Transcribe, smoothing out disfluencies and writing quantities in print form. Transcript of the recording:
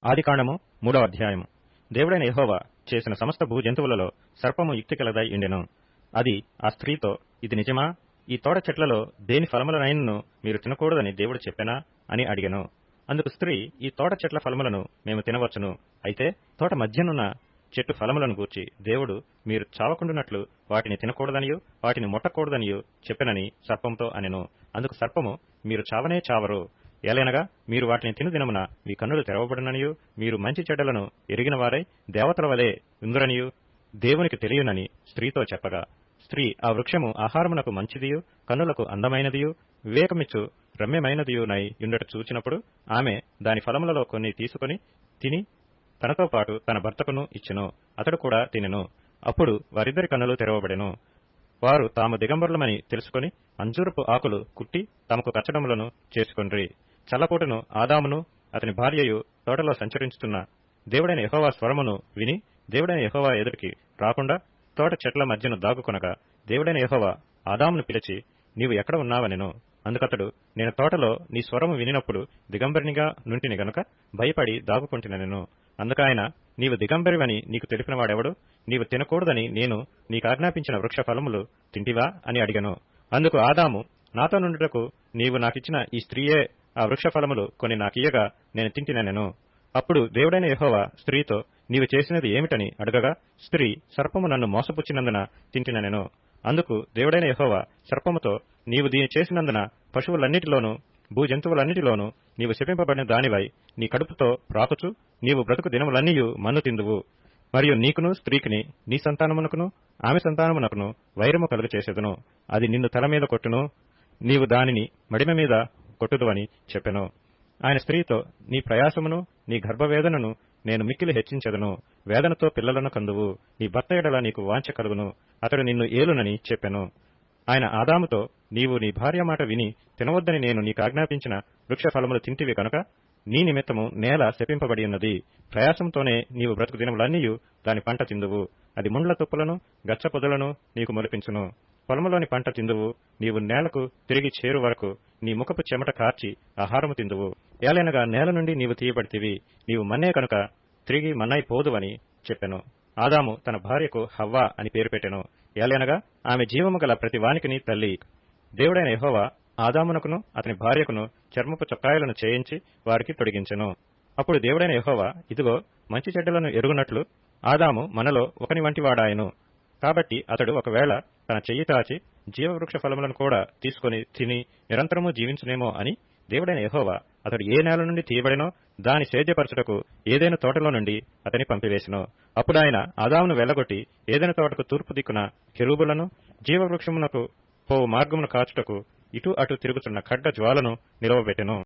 ఆదికాండము 3వ అధ్యాయము. దేవుడైన యెహోవా చేసిన సమస్త భూజంతువులలో సర్పము యుక్తిగలదై ఉండెను. అది ఆ స్త్రీతో, ఇది నిజమా? ఈ తోట చెట్లలో దేని ఫలములనైనను మీరు తినకూడదని దేవుడు చెప్పెనా అని అడిగెను. అందుకు స్త్రీ, ఈ తోట చెట్ల ఫలములను మేము తినవచ్చును. అయితే తోట మధ్యనున్న చెట్టు ఫలములను గూర్చి దేవుడు మీరు చావకుండునట్లు వాటిని తినకూడదనియూ వాటిని ముట్టకూడదనియూ చెప్పెనని సర్పంతో అనెను. అందుకు సర్పము, మీరు చావనే చావరు. ఏలైనగా మీరు వాటిని తినుదినమున మీ కన్నులు తెరవబడుననియూ మీరు మంచి చెడ్డలను ఎరిగిన వారై దేవతల వలె ఉందురనియూ దేవునికి తెలియనని స్త్రీతో చెప్పగా, స్త్రీ, ఆ వృక్షము ఆహారమునకు మంచిదియు కన్నులకు అందమైనదియు వివేకమిచ్చు రమ్యమైనదియునై యుండట చూచినప్పుడు ఆమె దాని ఫలములలో కొన్ని తీసుకొని తిని తనతో పాటు తన భర్తకును ఇచ్చెను. అతడు కూడా తినెను. అప్పుడు వారిద్దరి కన్నులు తెరవబడెను. వారు తాము దిగంబరులమని తెలుసుకొని అంజూరపు ఆకులు కుట్టి తమకు కచ్చడములను చేసుకొండ్రి. చల్లపూటను ఆదామును అతని భార్యయు తోటలో సంచరించుతున్న దేవుడైన యెహోవా స్వరమును విని దేవుడైన యెహోవా ఎదుటికి రాకుండా తోట చెట్ల మధ్యను దాగుకొనగా దేవుడైన యెహోవా ఆదామును పిలిచి, నీవు ఎక్కడ ఉన్నావనెను. అందుకతడు, నేను తోటలో నీ స్వరము వినినప్పుడు దిగంబరినిగా నుంటిని గనుక భయపడి దాగుకొంటినెను. అందుకాయన, నీవు దిగంబరివని నీకు తెలిపిన వాడెవడు? నీవు తినకూడదని నేను నీకాజ్ఞాపించిన వృక్ష ఫలములు తింటివా అని అడిగెను. అందుకు ఆదాము, నాతో నుండుటకు నీవు నాకిచ్చిన ఈ స్త్రీయే ఆ వృక్ష ఫలములు కొన్ని నాకియ్యగా నేను తింటినెను. అప్పుడు దేవుడైన యెహోవా స్త్రీతో, నీవు చేసినది ఏమిటని అడగగా, స్త్రీ, సర్పము నన్ను మోసపుచ్చినందున తింటినెను. అందుకు దేవుడైన యెహోవా సర్పముతో, నీవు దీని చేసినందున పశువులన్నిటిలోనూ భూజంతువులన్నిటిలోనూ నీవు శపింపబడిన దానివై నీ కడుపుతో ప్రాకుచు నీవు బ్రతుకు దినములన్నీయు మన్ను తిందువు. మరియు నీకును స్త్రీకిని నీ సంతానమునకును ఆమె సంతానమునకును వైరము కలుగచేసెదను. అది నిన్ను తల మీద కొట్టును, నీవు దానిని మడిమ మీద కొట్టుదువని చెప్పెను. ఆయన స్త్రీతో, నీ ప్రయాసమును నీ గర్భవేదనను నేను మిక్కిలి హెచ్చించెదను. వేదనతో పిల్లలను కందువు. నీ భర్త ఎడల నీకు వాంఛ కలుగును, అతడు నిన్ను ఏలునని చెప్పెను. ఆయన ఆదాముతో, నీవు నీ భార్య మాట విని తినవద్దని నేను నీకాజ్ఞాపించిన వృక్ష ఫలములు తింటివి కనుక నీ నిమిత్తము నేల శపింపబడి ఉన్నది. ప్రయాసంతోనే నీవు బ్రతుకు దినములన్నీయు దాని పంట తిందువు. అది ముండ్ల తుప్పులను గచ్చ పొదలను నీకు మొలిపించును. పొలములోని పంట తిందువు. నీవు నేలకు తిరిగి చేరు వరకు నీ ముఖపు చెమట కార్చి ఆహారము తిందువు. ఏలైనగా నేల నుండి నీవు తీయబడితివి. నీవు మన్నే కనుక తిరిగి మన్నై పోదువని చెప్పెను. ఆదాము తన భార్యకు హవ్వ అని పేరు పెట్టెను. ఏలైనగా ఆమె జీవము గల ప్రతి వానికిని తల్లి. దేవుడైన యెహోవా ఆదామునకును అతని భార్యకును చర్మపు చొక్కాయలను చేయించి వారికి తొడిగించెను. అప్పుడు దేవుడైన యెహోవా, ఇదిగో, మంచి చెడ్డలను ఎరుగునట్లు ఆదాము మనలో ఒకని వంటి వాడాయను. కాబట్టి అతడు ఒకవేళ తన చెయ్యి తాచి జీవవృక్ష ఫలములను కూడా తీసుకుని తిని నిరంతరము జీవించునేమో అని దేవుడైన యెహోవా అతడు ఏ నేల నుండి తీయబడినో దాని సేద్యపరచుటకు ఏదైనా తోటలో నుండి అతని పంపివేసెను. అప్పుడాయన ఆదామును వెళ్లగొట్టి ఏదైనా తోటకు తూర్పు దిక్కున కెరూబులను జీవవృక్షమునకు పోవు మార్గమును కాచుటకు ఇటు అటు తిరుగుతున్న ఖడ్గ జ్వాలను నిలవబెట్టెను.